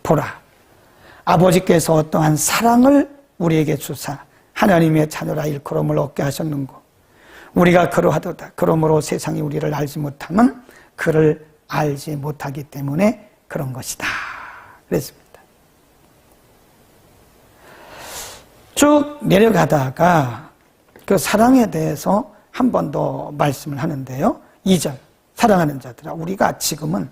보라. 아버지께서 어떠한 사랑을 우리에게 주사 하나님의 자녀라 일컬음을 얻게 하셨는고 우리가 그러하도다. 그러므로 세상이 우리를 알지 못하면 그를 알지 못하기 때문에 그런 것이다. 그랬습니다. 쭉 내려가다가 그 사랑에 대해서 한 번 더 말씀을 하는데요. 2절 사랑하는 자들아 우리가 지금은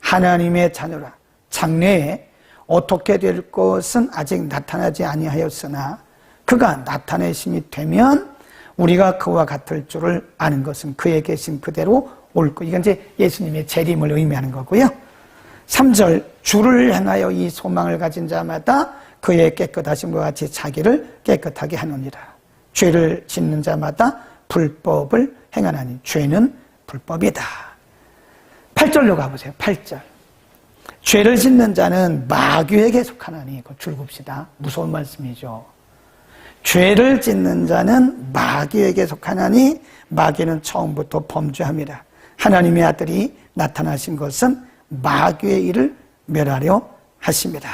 하나님의 자녀라 장래에 어떻게 될 것은 아직 나타나지 아니하였으나 그가 나타내심이 되면 우리가 그와 같을 줄을 아는 것은 그의 계신 그대로 올 것. 이건 이제 예수님의 재림을 의미하는 거고요. 3절 주를 향하여 이 소망을 가진 자마다 그의 깨끗하심과 같이 자기를 깨끗하게 하느니라. 죄를 짓는 자마다 불법을 행하나니 죄는 불법이다. 8절로 가보세요. 8절 죄를 짓는 자는 마귀에게 속하나니 이거 줄굽시다. 무서운 말씀이죠. 죄를 짓는 자는 마귀에게 속하나니 마귀는 처음부터 범죄함이라. 하나님의 아들이 나타나신 것은 마귀의 일을 멸하려 하십니다.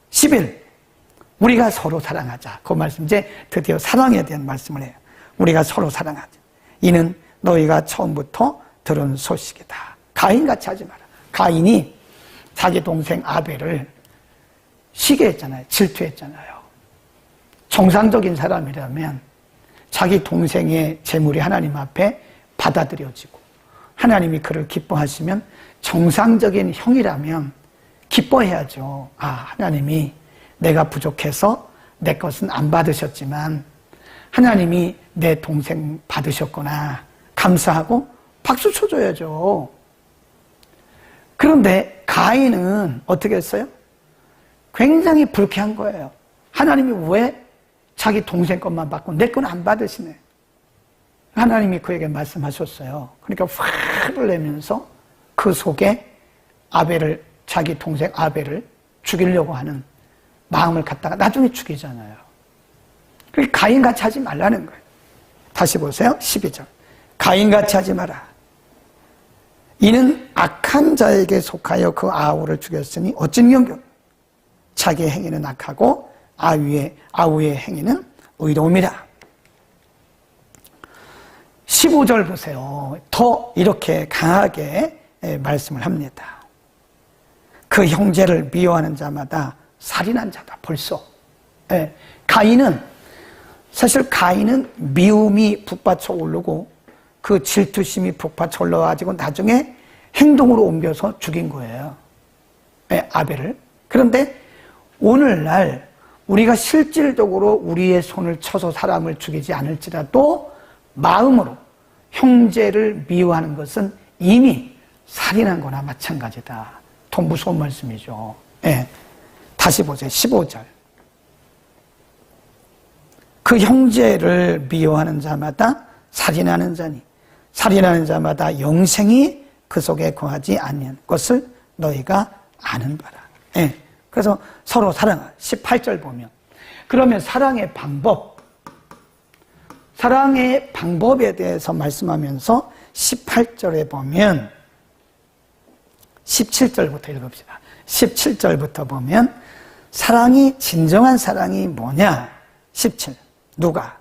11 우리가 서로 사랑하자. 그 말씀 이제 드디어 사랑에 대한 말씀을 해요. 우리가 서로 사랑하자. 이는 너희가 처음부터 들은 소식이다. 가인같이 하지 마라. 가인이 자기 동생 아벨을 시기했잖아요. 질투했잖아요. 정상적인 사람이라면 자기 동생의 재물이 하나님 앞에 받아들여지고 하나님이 그를 기뻐하시면 정상적인 형이라면 기뻐해야죠. 아, 하나님이 내가 부족해서 내 것은 안 받으셨지만 하나님이 내 동생 받으셨구나. 감사하고 박수 쳐줘야죠. 그런데 가인은 어떻게 했어요? 굉장히 불쾌한 거예요. 하나님이 왜 자기 동생 것만 받고 내 건 안 받으시네. 하나님이 그에게 말씀하셨어요. 그러니까 화를 내면서 그 속에 아벨을 자기 동생 아벨을 죽이려고 하는 마음을 갖다가 나중에 죽이잖아요. 그러니까 가인같이 하지 말라는 거예요. 다시 보세요. 12절 가인같이 하지 마라. 이는 악한 자에게 속하여 그 아우를 죽였으니 어찌경경 자기의 행위는 악하고 아우의 행위는 의로움이라. 15절 보세요. 더 이렇게 강하게 말씀을 합니다. 그 형제를 미워하는 자마다 살인한 자다. 벌써 가인은 사실 가인은 미움이 북받쳐 오르고 그 질투심이 북받쳐 올라가지고 나중에 행동으로 옮겨서 죽인 거예요. 아벨을. 그런데 오늘날 우리가 실질적으로 우리의 손을 쳐서 사람을 죽이지 않을지라도 마음으로 형제를 미워하는 것은 이미 살인한 거나 마찬가지다. 더 무서운 말씀이죠. 다시 보세요. 15절 그 형제를 미워하는 자마다 살인하는 자니 살인하는 자마다 영생이 그 속에 거하지 않는 것을 너희가 아는 바라. 그래서 서로 사랑하. 18절 보면 그러면 사랑의 방법에 대해서 말씀하면서 18절에 보면 17절부터 읽읍시다. 17절부터 보면 사랑이 진정한 사랑이 뭐냐? 17 누가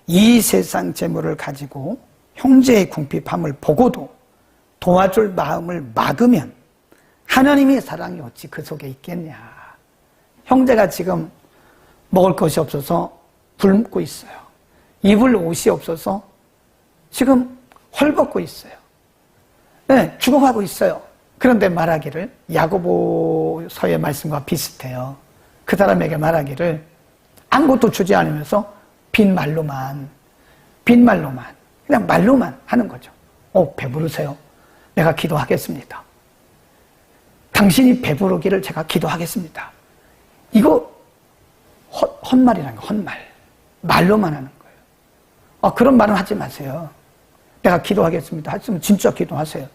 이 세상 재물을 가지고 형제의 궁핍함을 보고도 도와줄 마음을 막으면 하나님의 사랑이 어찌 그 속에 있겠냐. 형제가 지금 먹을 것이 없어서 굶고 있어요. 입을 옷이 없어서 지금 헐벗고 있어요. 죽어가고 있어요. 그런데 말하기를 야고보서의 말씀과 비슷해요. 그 사람에게 말하기를 아무것도 주지 않으면서 빈말로만 그냥 말로만 하는 거죠. 배부르세요. 내가 기도하겠습니다. 당신이 배부르기를 제가 기도하겠습니다. 이거 헛말이라는 거예요. 헛말. 말로만 하는 거예요. 그런 말은 하지 마세요. 내가 기도하겠습니다. 하시면 진짜 기도하세요.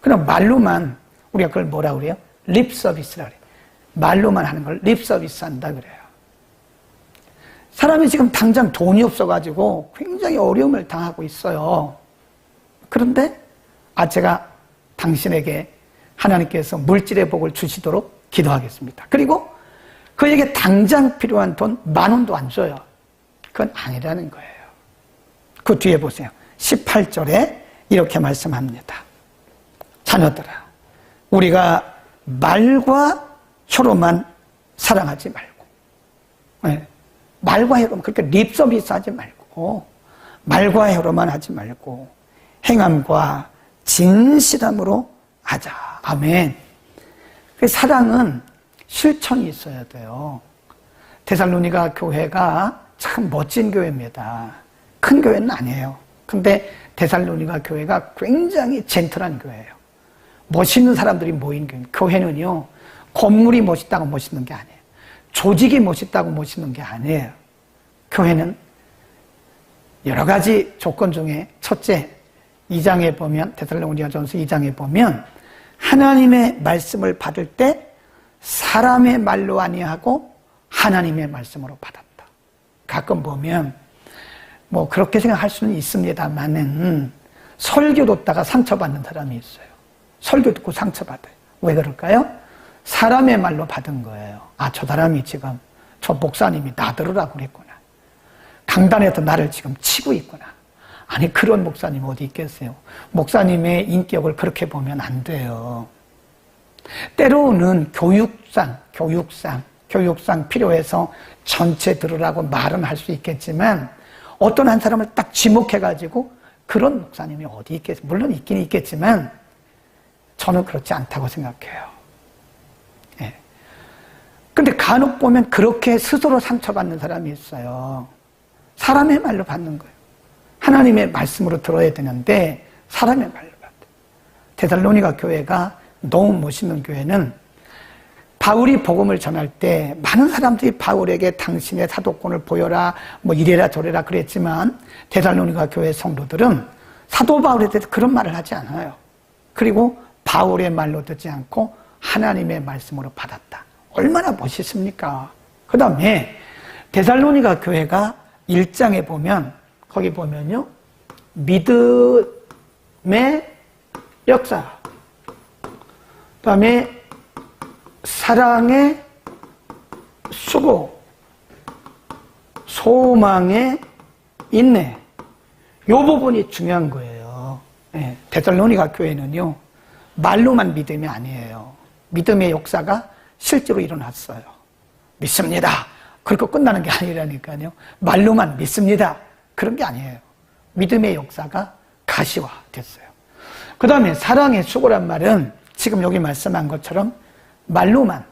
그냥 말로만 우리가 그걸 뭐라 그래요? 립 서비스라 그래요. 말로만 하는 걸 립 서비스 한다 그래요. 사람이 지금 당장 돈이 없어가지고 굉장히 어려움을 당하고 있어요. 그런데 제가 당신에게 하나님께서 물질의 복을 주시도록 기도하겠습니다. 그리고 그에게 당장 필요한 돈 10,000원도 안 줘요. 그건 아니라는 거예요. 그 뒤에 보세요. 18절에 이렇게 말씀합니다. 자녀들아, 우리가 말과 혀로만 사랑하지 말고, 네. 말과 혀로만, 그러니까 립서비스 하지 말고, 말과 혀로만 하지 말고 행함과 진실함으로 하자. 아멘. 사랑은 실천이 있어야 돼요. 데살로니가 교회가 참 멋진 교회입니다. 큰 교회는 아니에요. 근데 데살로니가 교회가 굉장히 젠틀한 교회예요. 멋있는 사람들이 모인 교회. 교회는요, 건물이 멋있다고 멋있는 게 아니에요. 조직이 멋있다고 멋있는 게 아니에요. 교회는 여러 가지 조건 중에 첫째, 2장에 보면, 데살로니가전서 2장에 보면 하나님의 말씀을 받을 때 사람의 말로 아니하고 하나님의 말씀으로 받았다. 가끔 보면 뭐 그렇게 생각할 수는 있습니다만은 설교 듣다가 상처받는 사람이 있어요. 설교 듣고 상처받아요. 왜 그럴까요? 사람의 말로 받은 거예요. 저 사람이 지금 저 목사님이 나들으라고 그랬구나. 강단에서 나를 지금 치고 있구나. 아니, 그런 목사님 어디 있겠어요? 목사님의 인격을 그렇게 보면 안 돼요. 때로는 교육상 필요해서 전체 들으라고 말은 할 수 있겠지만 어떤 한 사람을 딱 지목해가지고 그런 목사님이 어디 있겠어요? 물론 있긴 있겠지만 저는 그렇지 않다고 생각해요. 예. 근데 간혹 보면 그렇게 스스로 상처받는 사람이 있어요. 사람의 말로 받는 거예요. 하나님의 말씀으로 들어야 되는데 사람의 말로 받아요. 데살로니가 교회가 너무 멋있는 교회는 바울이 복음을 전할 때 많은 사람들이 바울에게 당신의 사도권을 보여라, 뭐 이래라 저래라 그랬지만 데살로니가 교회 성도들은 사도 바울에 대해서 그런 말을 하지 않아요. 그리고 바울의 말로 듣지 않고 하나님의 말씀으로 받았다. 얼마나 멋있습니까? 그 다음에 데살로니가 교회가 1장에 보면 거기 보면요, 믿음의 역사, 그 다음에 사랑의 수고, 소망의 인내, 이 부분이 중요한 거예요. 네, 데살로니가 교회는요, 말로만 믿음이 아니에요. 믿음의 역사가 실제로 일어났어요. 믿습니다. 그렇게 끝나는 게 아니라니까요. 말로만 믿습니다. 그런 게 아니에요. 믿음의 역사가 가시화됐어요. 그 다음에 사랑의 수고란 말은 지금 여기 말씀한 것처럼 말로만,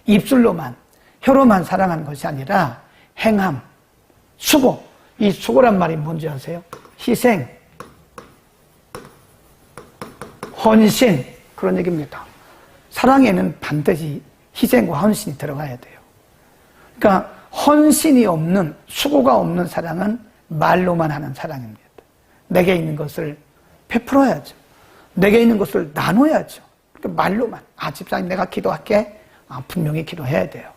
입술로만, 혀로만 사랑하는 것이 아니라 행함, 수고. 이 수고란 말이 뭔지 아세요? 희생, 헌신, 그런 얘기입니다. 사랑에는 반드시 희생과 헌신이 들어가야 돼요. 그러니까 헌신이 없는, 수고가 없는 사랑은 말로만 하는 사랑입니다. 내게 있는 것을 베풀어야죠. 내게 있는 것을 나눠야죠. 그러니까 말로만, 집사님 내가 기도할게. 분명히 기도해야 돼요.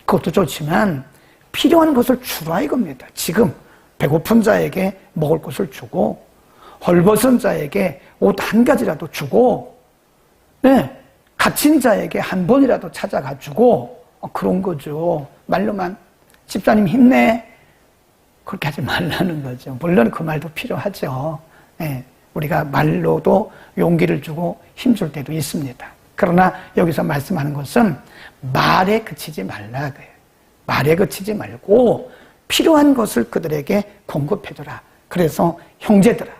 그것도 좋지만 필요한 것을 주라 이겁니다. 지금 배고픈 자에게 먹을 것을 주고, 헐벗은 자에게 옷 한 가지라도 주고, 네, 갇힌 자에게 한 번이라도 찾아가 주고, 그런 거죠. 말로만 집사님 힘내, 그렇게 하지 말라는 거죠. 물론 그 말도 필요하죠. 네, 우리가 말로도 용기를 주고 힘줄 때도 있습니다. 그러나 여기서 말씀하는 것은 말에 그치지 말라 그래요. 말에 그치지 말고 필요한 것을 그들에게 공급해줘라. 그래서 형제들아,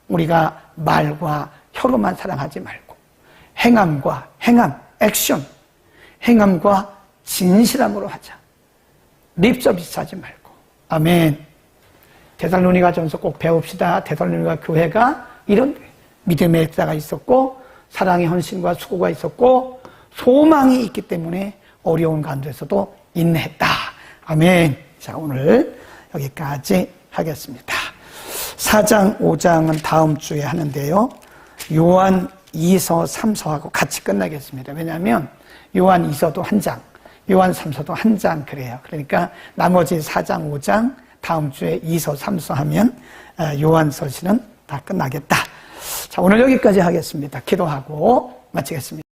우리가 말과 혀로만 사랑하지 말고 행함과 행함, 액션, 행함과 진실함으로 하자. 립서비스 하지 말고. 아멘. 데살로니가 전서 꼭 배웁시다. 데살로니가 교회가 이런 믿음의 역사가 있었고, 사랑의 헌신과 수고가 있었고, 소망이 있기 때문에 어려운 가운데서도 인내했다. 아멘. 자, 오늘 여기까지 하겠습니다. 4장, 5장은 다음 주에 하는데요. 요한 2서, 3서하고 같이 끝나겠습니다. 왜냐하면 요한 2서도 한 장, 요한 3서도 한 장 그래요. 그러니까 나머지 4장, 5장 다음 주에 2서, 3서 하면 요한서신은 다 끝나겠다. 자, 오늘 여기까지 하겠습니다. 기도하고 마치겠습니다.